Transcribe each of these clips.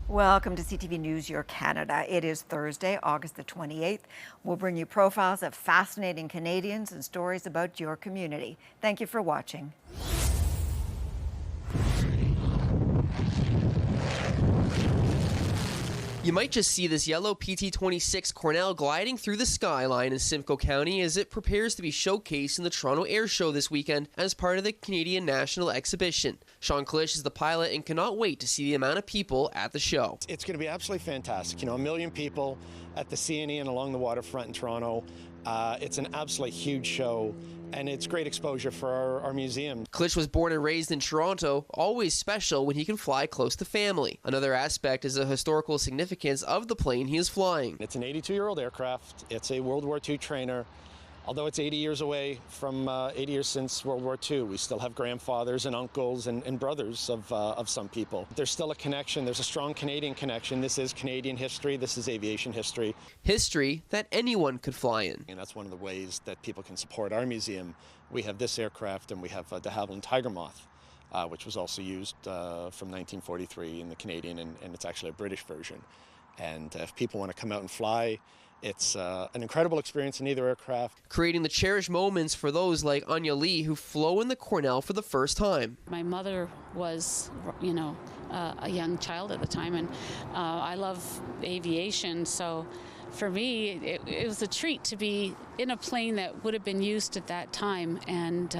Welcome to CTV News Your Canada. It is Thursday, August the 28th. We'll bring you profiles of fascinating Canadians and stories about your community. Thank you for watching. You might just see this yellow PT-26 Cornell gliding through the skyline in Simcoe County as it prepares to be showcased in the Toronto Air Show this weekend as part of the Canadian National Exhibition. Sean Klisch is the pilot and cannot wait to see the amount of people at the show. It's going to be absolutely fantastic. You know, 1 million people at the CNE and along the waterfront in Toronto. It's an absolutely huge show, and it's great exposure for our museum. Klisch was born and raised in Toronto, always special when he can fly close to family. Another aspect is the historical significance of the plane he is flying. It's an 82-year-old aircraft. It's a World War II trainer. Although it's 80 years away from 80 years since World War II, we still have grandfathers and uncles and brothers of some people. There's still a connection. There's a strong Canadian connection. This is Canadian history. This is aviation history. History that anyone could fly in. And that's one of the ways that people can support our museum. We have this aircraft, and we have de Havilland Tiger Moth, which was also used from 1943 in the Canadian, and it's actually a British version. And if people want to come out and fly, it's an incredible experience in either aircraft. Creating the cherished moments for those like Anya Lee who flew in the Cornell for the first time. My mother was, a young child at the time, and I love aviation, so for me it was a treat to be in a plane that would have been used at that time, and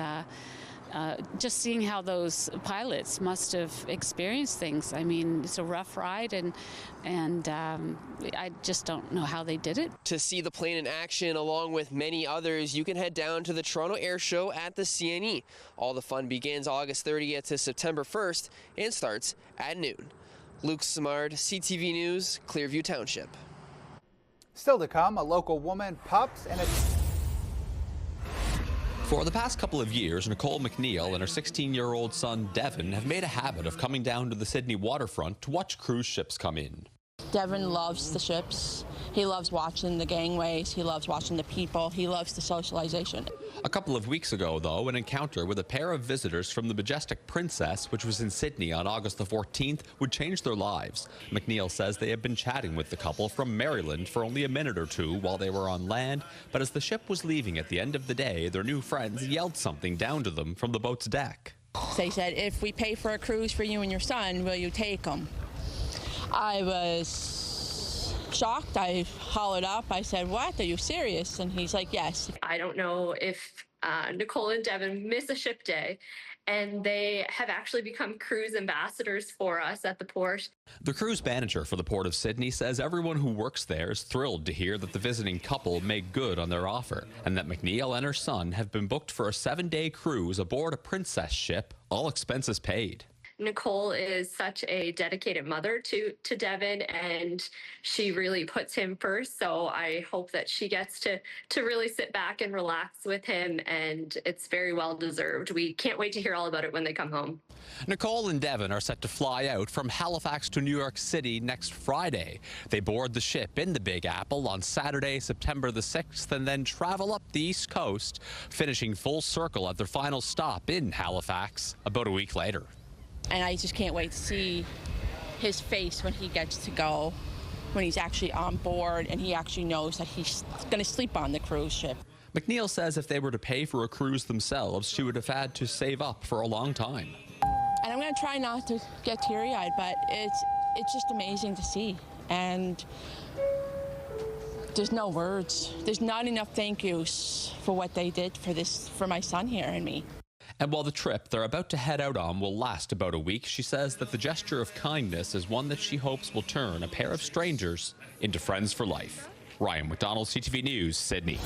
just seeing how those pilots must have experienced things. I mean, it's a rough ride, and I just don't know how they did it. To see the plane in action along with many others, you can head down to the Toronto Air Show at the CNE. All the fun begins August 30th to September 1st and starts at noon. Luke Simard, CTV News, Clearview Township. Still to come, a local woman, pups, and a... For the past couple of years, Nicole McNeil and her 16-year-old son, Devin, have made a habit of coming down to the Sydney waterfront to watch cruise ships come in. Devin loves the ships. He loves watching the gangways. He loves watching the people. He loves the socialization. A couple of weeks ago, though, an encounter with a pair of visitors from the Majestic Princess, which was in Sydney on August the 14th, would change their lives. McNeil says they had been chatting with the couple from Maryland for only a minute or two while they were on land, but as the ship was leaving at the end of the day, their new friends yelled something down to them from the boat's deck. They said, "If we pay for a cruise for you and your son, will you take him?" I was shocked. I hollered up. I said, "What? Are you serious?" And he's like, "Yes." I don't know if Nicole and Devin miss a ship day, and they have actually become cruise ambassadors for us at the port. The cruise manager for the Port of Sydney says everyone who works there is thrilled to hear that the visiting couple made good on their offer, and that McNeil and her son have been booked for a 7-day cruise aboard a Princess ship, all expenses paid. Nicole is such a dedicated mother to Devin, and she really puts him first. So I hope that she gets to really sit back and relax with him, and it's very well deserved. We can't wait to hear all about it when they come home. Nicole and Devin are set to fly out from Halifax to New York City next Friday. They board the ship in the Big Apple on Saturday, September the 6th, and then travel up the East Coast, finishing full circle at their final stop in Halifax about a week later. And I just can't wait to see his face when he gets to go, when he's actually on board and he actually knows that he's going to sleep on the cruise ship. McNeil says if they were to pay for a cruise themselves, she would have had to save up for a long time. And I'm going to try not to get teary-eyed, but it's just amazing to see. And there's no words. There's not enough thank yous for what they did for my son here and me. And while the trip they're about to head out on will last about a week, she says that the gesture of kindness is one that she hopes will turn a pair of strangers into friends for life. Ryan McDonald, CTV News, Sydney.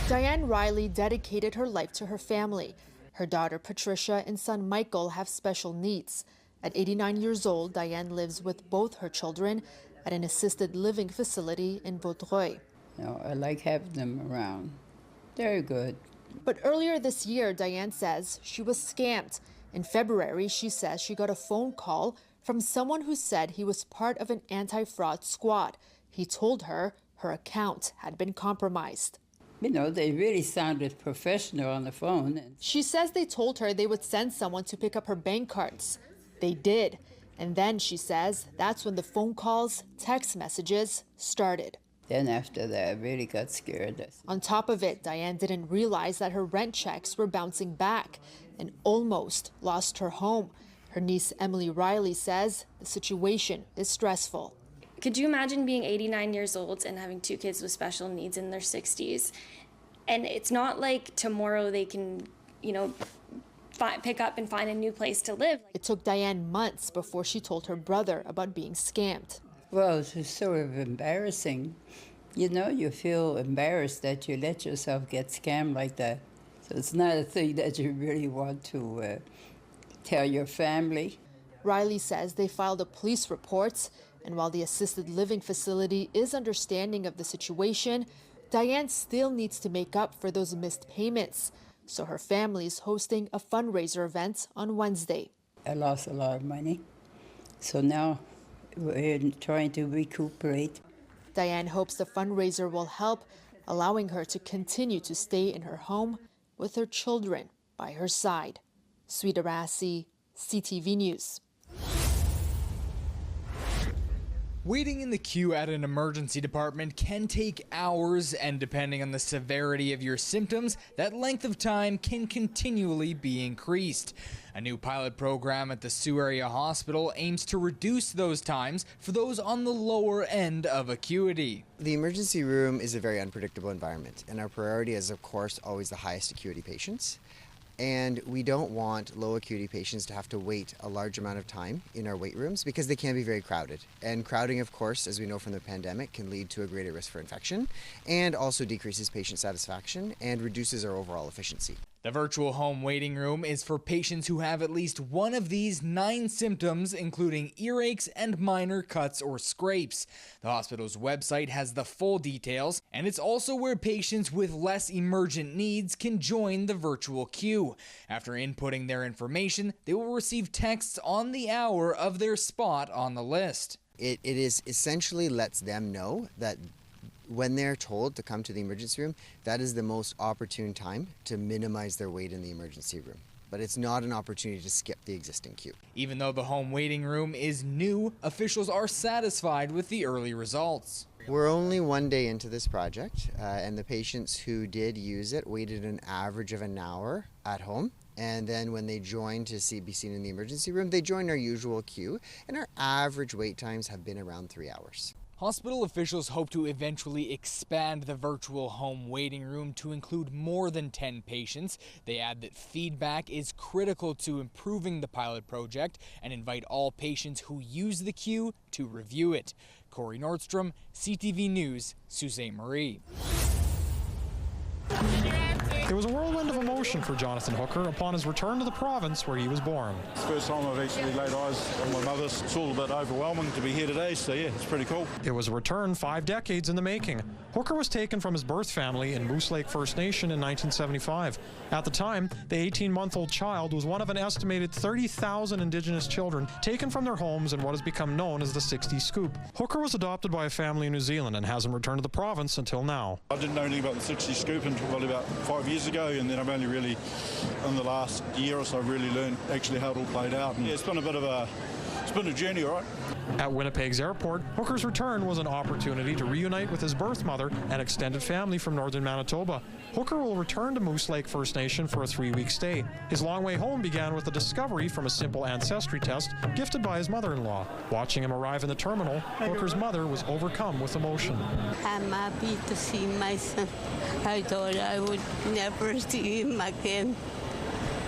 Diane Riley dedicated her life to her family. Her daughter Patricia and son Michael have special needs. At 89 years old, Diane lives with both her children at an assisted living facility in Vaudreuil. I like having them around. They're good. But earlier this year, Diane says she was scammed. In February, she says she got a phone call from someone who said he was part of an anti-fraud squad. He told her her account had been compromised. They really sounded professional on the phone. She says they told her they would send someone to pick up her bank cards. They did. And then, she says, that's when the phone calls, text messages started. Then after that, I really got scared. On top of it, Diane didn't realize that her rent checks were bouncing back and almost lost her home. Her niece, Emily Riley, says the situation is stressful. Could you imagine being 89 years old and having 2 kids with special needs in their 60s? And it's not like tomorrow they can, pick up and find a new place to live. It took Diane months before she told her brother about being scammed. Well, it's sort of embarrassing. You feel embarrassed that you let yourself get scammed like that. So it's not a thing that you really want to tell your family. Riley says they filed a police report, and while the assisted living facility is understanding of the situation, Diane still needs to make up for those missed payments. So her family is hosting a fundraiser event on Wednesday. I lost a lot of money, so now we're trying to recuperate. Diane hopes the fundraiser will help, allowing her to continue to stay in her home with her children by her side. Sweeta Rassi, CTV News. Waiting in the queue at an emergency department can take hours, and depending on the severity of your symptoms, that length of time can continually be increased. A new pilot program at the Sioux Area Hospital aims to reduce those times for those on the lower end of acuity. The emergency room is a very unpredictable environment, and our priority is, of course, always the highest acuity patients. And we don't want low acuity patients to have to wait a large amount of time in our wait rooms because they can be very crowded. And crowding, of course, as we know from the pandemic, can lead to a greater risk for infection and also decreases patient satisfaction and reduces our overall efficiency. The virtual home waiting room is for patients who have at least one of these 9 symptoms, including earaches and minor cuts or scrapes. The hospital's website has the full details, and it's also where patients with less emergent needs can join the virtual queue. After inputting their information, they will receive texts on the hour of their spot on the list. It is essentially lets them know that when they're told to come to the emergency room, that is the most opportune time to minimize their wait in the emergency room. But it's not an opportunity to skip the existing queue. Even though the home waiting room is new, officials are satisfied with the early results. We're only 1 day into this project, and the patients who did use it waited an average of an hour at home. And then when they joined to be seen in the emergency room, they joined our usual queue, and our average wait times have been around 3 hours. Hospital officials hope to eventually expand the virtual home waiting room to include more than 10 patients. They add that feedback is critical to improving the pilot project and invite all patients who use the queue to review it. Corey Nordstrom, CTV News, Sault Ste. Marie. It was a whirlwind of emotion for Jonathan Hooker upon his return to the province where he was born. It's the first time I've actually laid eyes on my mother. It's all a bit overwhelming to be here today, so yeah, it's pretty cool. It was a return 5 decades in the making. Hooker was taken from his birth family in Moose Lake First Nation in 1975. At the time, the 18-month-old child was one of an estimated 30,000 Indigenous children taken from their homes in what has become known as the Sixties Scoop. Hooker was adopted by a family in New Zealand and hasn't returned to the province until now. I didn't know anything about the Sixties Scoop until probably about 5 years ago, and then I've only really, in the last year or so, really learned actually how it all played out. And yeah, it's been a journey, all right. At Winnipeg's airport, Hooker's return was an opportunity to reunite with his birth mother and extended family from northern Manitoba. Hooker will return to Moose Lake First Nation for a 3-week stay. His long way home began with a discovery from a simple ancestry test gifted by his mother-in-law. Watching him arrive in the terminal, Hooker's mother was overcome with emotion. I'm happy to see my son. I thought I would never see him again.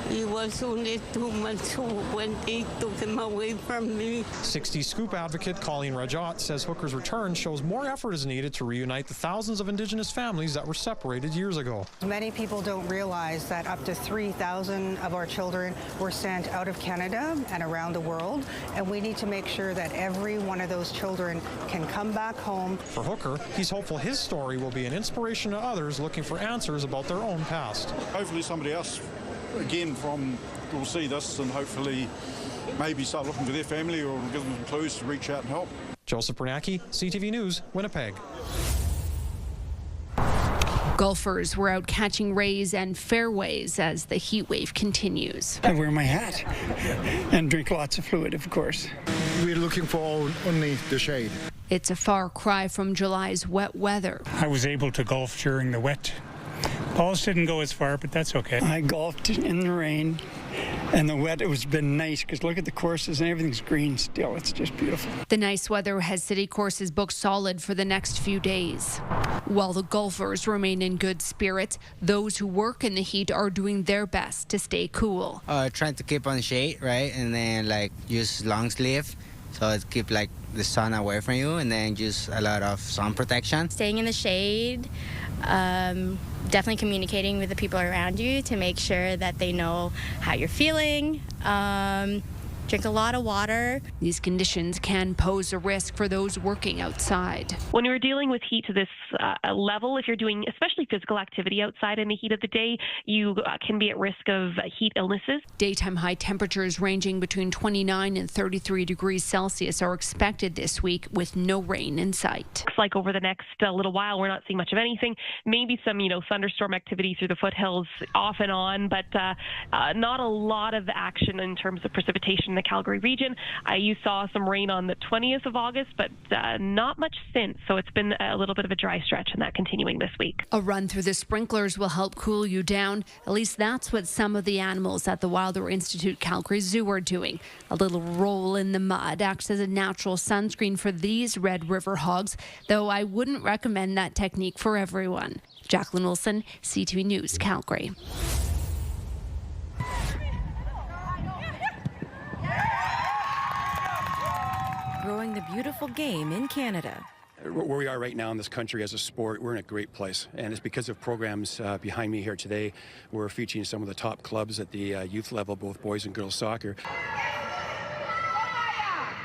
He was only 2 months old when they took him away from me. 60 Scoop advocate Colleen Rajat says Hooker's return shows more effort is needed to reunite the thousands of Indigenous families that were separated years ago. Many people don't realize that up to 3,000 of our children were sent out of Canada and around the world, and we need to make sure that every one of those children can come back home. For Hooker, he's hopeful his story will be an inspiration to others looking for answers about their own past. Hopefully somebody else again will see this and hopefully maybe start looking for their family or give them clues to reach out and help. Joseph Bernacki, CTV News, Winnipeg. Golfers were out catching rays and fairways as the heat wave continues. I wear my hat and drink lots of fluid, of course. We're looking for only the shade. It's a far cry from July's wet weather. I was able to golf during the wet. Balls didn't go as far, but that's okay. I golfed in the rain and the wet. It's been nice because look at the courses and everything's green still. It's just beautiful. The nice weather has city courses booked solid for the next few days. While the golfers remain in good spirits, those who work in the heat are doing their best to stay cool. Trying to keep on shade, right? And then like use long sleeve. So it keep like the sun away from you, and then use a lot of sun protection. Staying in the shade, definitely communicating with the people around you to make sure that they know how you're feeling. Drink a lot of water. These conditions can pose a risk for those working outside. When you're dealing with heat to this level, if you're doing especially physical activity outside in the heat of the day, you can be at risk of heat illnesses. Daytime high temperatures ranging between 29 and 33 degrees Celsius are expected this week with no rain in sight. Looks like over the next little while, we're not seeing much of anything. Maybe some, thunderstorm activity through the foothills off and on, but not a lot of action in terms of precipitation in the Calgary region. You saw some rain on the 20th of August, but not much since. So it's been a little bit of a dry stretch, and that continuing this week. A run through the sprinklers will help cool you down. At least that's what some of the animals at the Wilder Institute Calgary Zoo are doing. A little roll in the mud acts as a natural sunscreen for these Red River hogs, though I wouldn't recommend that technique for everyone. Jacqueline Wilson, CTV News, Calgary. Growing the beautiful game in Canada. Where we are right now in this country as a sport, we're in a great place, and it's because of programs behind me here today. We're featuring some of the top clubs at the youth level, both boys and girls soccer.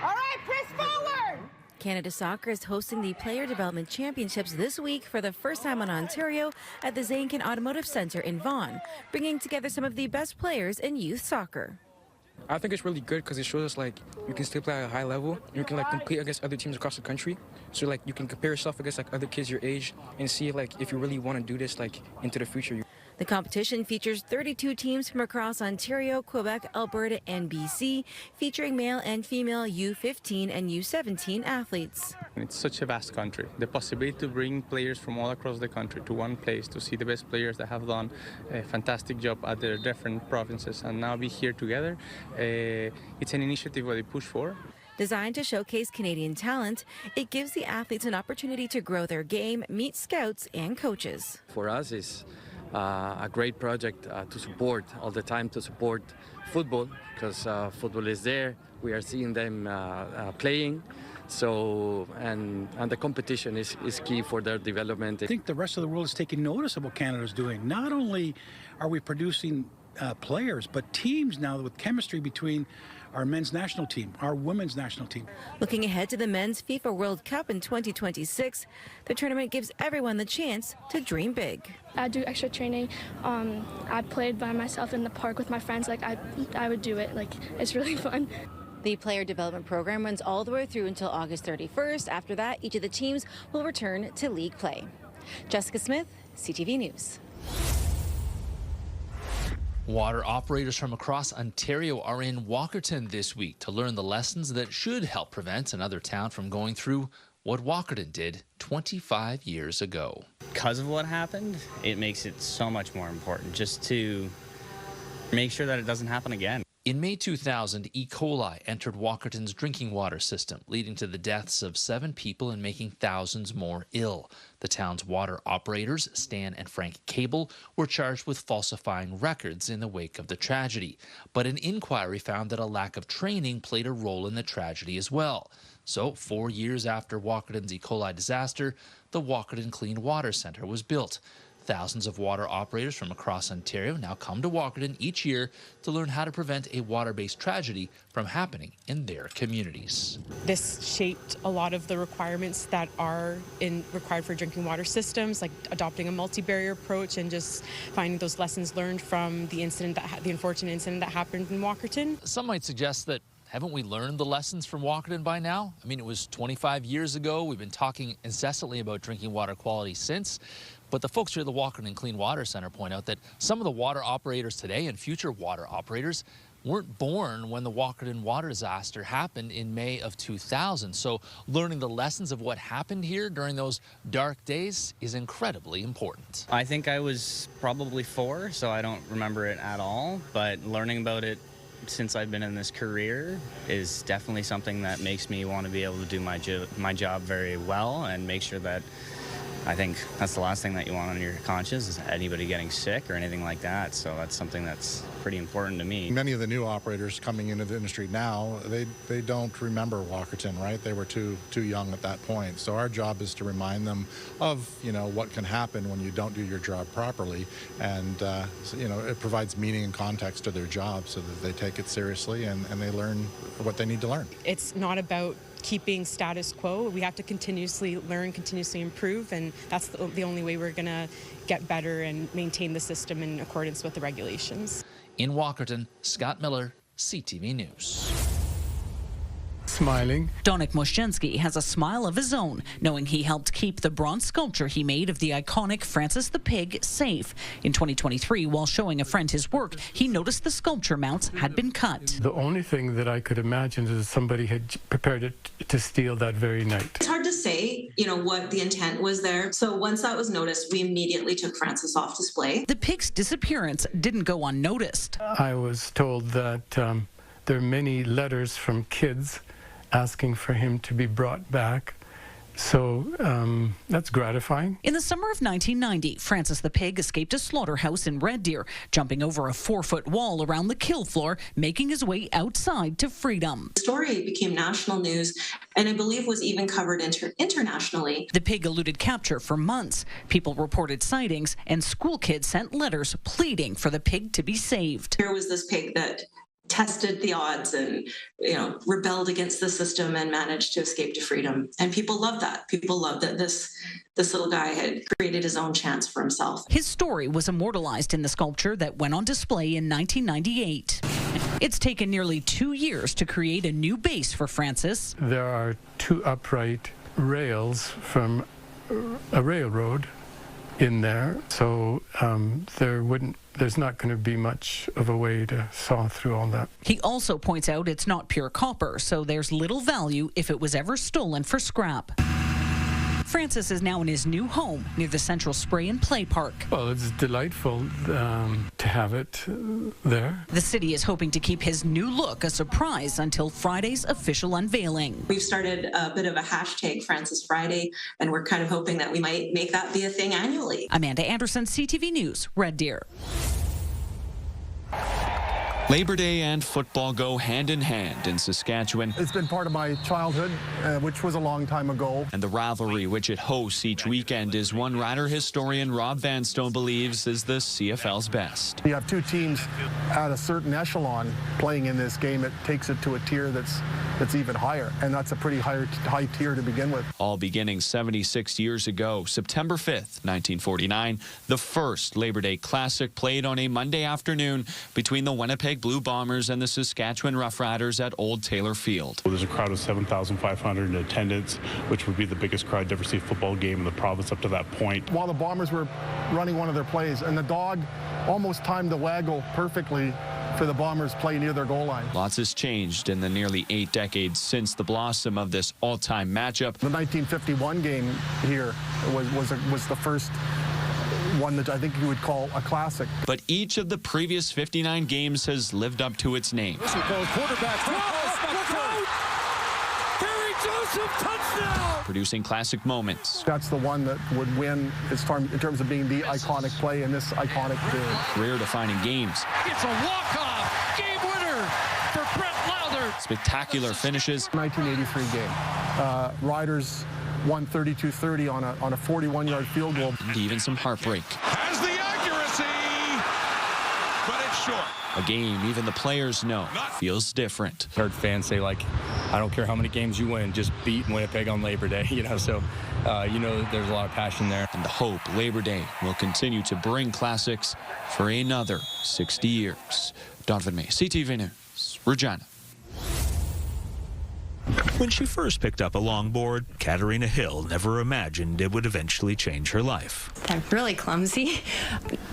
All right, press forward! Canada Soccer is hosting the Player Development Championships this week for the first time in Ontario at the Zainkin Automotive Centre in Vaughan, bringing together some of the best players in youth soccer. I think it's really good because it shows us like you can still play at a high level. You can like compete against other teams across the country. So like you can compare yourself against like other kids your age and see like if you really want to do this like into the future. The competition features 32 teams from across Ontario, Quebec, Alberta, and BC, featuring male and female U15 and U17 athletes. It's such a vast country. The possibility to bring players from all across the country to one place to see the best players that have done a fantastic job at their different provinces and now be here together, it's an initiative that they push for. Designed to showcase Canadian talent, it gives the athletes an opportunity to grow their game, meet scouts and coaches. For us, it's a great project to support all the time, to support football, because football is there. We are seeing them playing. So, and the competition is key for their development. I think the rest of the world is taking notice of what Canada's doing. Not only are we producing players, but teams now with chemistry between our men's national team, our women's national team. Looking ahead to the Men's FIFA World Cup in 2026, the tournament gives everyone the chance to dream big. I do extra training. I played by myself in the park with my friends. Like I would do it. Like it's really fun. The player development program runs all the way through until August 31st. After that, each of the teams will return to league play. Jessica Smith, CTV News. Water operators from across Ontario are in Walkerton this week to learn the lessons that should help prevent another town from going through what Walkerton did 25 years ago. Because of what happened, it makes it so much more important just to make sure that it doesn't happen again. In May 2000, E. coli entered Walkerton's drinking water system, leading to the deaths of 7 people and making thousands more ill. The town's water operators, Stan and Frank Cable, were charged with falsifying records in the wake of the tragedy. But an inquiry found that a lack of training played a role in the tragedy as well. So, 4 years after Walkerton's E. coli disaster, the Walkerton Clean Water Centre was built. Thousands of water operators from across Ontario now come to Walkerton each year to learn how to prevent a water-based tragedy from happening in their communities. This shaped a lot of the requirements that are required for drinking water systems, like adopting a multi-barrier approach and just finding those lessons learned from the unfortunate incident that happened in Walkerton. Some might suggest that haven't we learned the lessons from Walkerton by now? I mean, it was 25 years ago. We've been talking incessantly about drinking water quality since. But the folks here at the Walkerton Clean Water Center point out that some of the water operators today and future water operators weren't born when the Walkerton water disaster happened in May of 2000. So learning the lessons of what happened here during those dark days is incredibly important. I think I was probably 4, so I don't remember it at all. But learning about it since I've been in this career is definitely something that makes me want to be able to do my job very well and make sure that I think that's the last thing that you want on your conscience is anybody getting sick or anything like that. So that's something that's pretty important to me. Many of the new operators coming into the industry now, they don't remember Walkerton, right? They were too young at that point. So our job is to remind them of, what can happen when you don't do your job properly. And, it provides meaning and context to their job so that they take it seriously and they learn what they need to learn. It's not about keeping status quo. We have to continuously learn, continuously improve, and that's the only way we're going to get better and maintain the system in accordance with the regulations. In Walkerton, Scott Miller, CTV News. Smiling. Donik Moshensky has a smile of his own, knowing he helped keep the bronze sculpture he made of the iconic Francis the Pig safe. In 2023, while showing a friend his work, he noticed the sculpture mounts had been cut. The only thing that I could imagine is somebody had prepared it to steal that very night. It's hard to say, what the intent was there. So once that was noticed, we immediately took Francis off display. The pig's disappearance didn't go unnoticed. I was told that there are many letters from kids asking for him to be brought back. So that's gratifying. In the summer of 1990, Francis the Pig escaped a slaughterhouse in Red Deer, jumping over a 4-foot wall around the kill floor, making his way outside to freedom. The story became national news and I believe was even covered internationally. The pig eluded capture for months. People reported sightings and school kids sent letters pleading for the pig to be saved. Here was this pig that tested the odds and rebelled against the system and managed to escape to freedom. And people loved that. People loved that this little guy had created his own chance for himself. His story was immortalized in the sculpture that went on display in 1998. It's taken nearly 2 years to create a new base for Francis. There are 2 upright rails from a railroad in there, so there's not going to be much of a way to saw through all that. He also points out it's not pure copper, so there's little value if it was ever stolen for scrap. Francis is now in his new home near the Central Spray and Play Park. Well, it's delightful to have it there. The city is hoping to keep his new look a surprise until Friday's official unveiling. We've started a bit of a hashtag Francis Friday, and we're kind of hoping that we might make that be a thing annually. Amanda Anderson, CTV News, Red Deer. Labor Day and football go hand in hand in Saskatchewan. It's been part of my childhood, which was a long time ago. And the rivalry which it hosts each weekend is one Rider historian Rob Vanstone believes is the CFL's best. You have 2 teams at a certain echelon playing in this game. It takes it to a tier that's even higher, and that's a pretty high tier to begin with. All beginning 76 years ago, September 5th, 1949, the first Labor Day Classic played on a Monday afternoon between the Winnipeg Blue Bombers and the Saskatchewan Roughriders at Old Taylor Field. There's a crowd of 7,500 in attendance, which would be the biggest crowd to ever see a football game in the province up to that point. While the Bombers were running one of their plays, and the dog almost timed the waggle perfectly for the Bombers play near their goal line. Lots has changed in the nearly 8 decades since the blossom of this all-time matchup. The 1951 game here was the first one that I think you would call a classic. But each of the previous 59 games has lived up to its name. This will go quarterback. Barry Joseph, touchdown! Producing classic moments. That's the one that would win in terms of being the iconic play in this iconic game. Career-defining games. It's a walk-off game winner for Brett Lauder. Spectacular finishes. 1983 game. Riders won 32-30 on a 41-yard field goal. And even some heartbreak. Has the accuracy, but it's short. A game even the players know feels different. Heard fans say, I don't care how many games you win, just beat Winnipeg on Labor Day, so there's a lot of passion there. And the hope Labor Day will continue to bring classics for another 60 years. Donovan May, CTV News, Regina. When she first picked up a longboard, Katarina Hill never imagined it would eventually change her life. I'm really clumsy.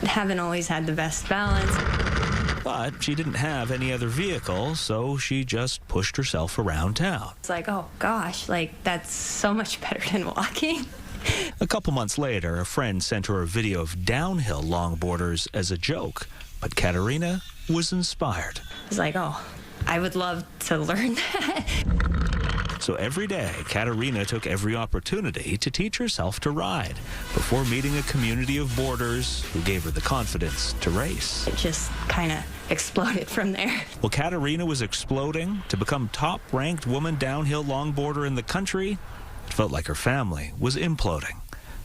Haven't always had the best balance. But she didn't have any other vehicle, so she just pushed herself around town. It's like, oh gosh, like that's so much better than walking. A couple months later, a friend sent her a video of downhill longboarders as a joke, but Katarina was inspired. I was like, oh, I would love to learn that. So every day, Katarina took every opportunity to teach herself to ride before meeting a community of boarders who gave her the confidence to race. It just kind of exploded from there. While Katarina was exploding to become top-ranked woman downhill longboarder in the country, it felt like her family was imploding.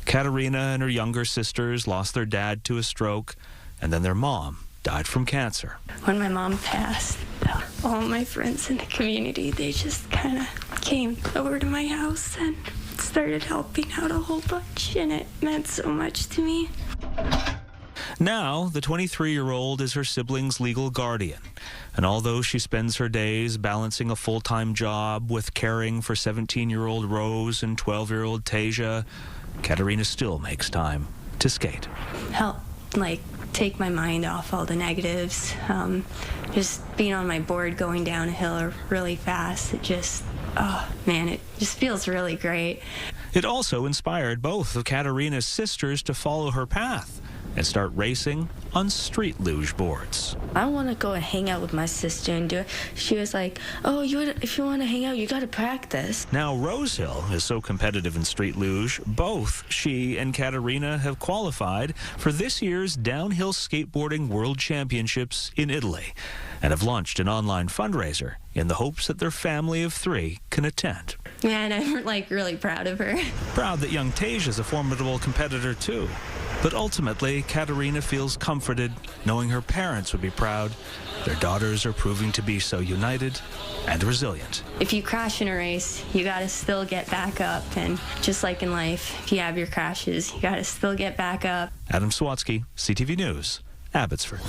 Katarina and her younger sisters lost their dad to a stroke, and then their mom died from cancer. When my mom passed, all my friends in the community, they just kind of came over to my house and started helping out a whole bunch, and it meant so much to me. Now, the 23-year-old is her sibling's legal guardian, and although she spends her days balancing a full-time job with caring for 17-year-old Rose and 12-year-old Tasia, Katarina still makes time to skate. Help, like, take my mind off all the negatives. Just being on my board going down a hill really fast, it just, oh man, it just feels really great. It also inspired both of Katarina's sisters to follow her path and start racing on street luge boards. I want to go and hang out with my sister and do it. She was like, oh, if you want to hang out, you got to practice. Now Rosehill is so competitive in street luge, both she and Katarina have qualified for this year's Downhill Skateboarding World Championships in Italy and have launched an online fundraiser in the hopes that their family of 3 can attend. Yeah, and I'm like really proud of her. Proud that young Tasia is a formidable competitor too. But ultimately, Katarina feels comforted knowing her parents would be proud. Their daughters are proving to be so united and resilient. If you crash in a race, you got to still get back up. And just like in life, if you have your crashes, you got to still get back up. Adam Swatsky, CTV News, Abbotsford.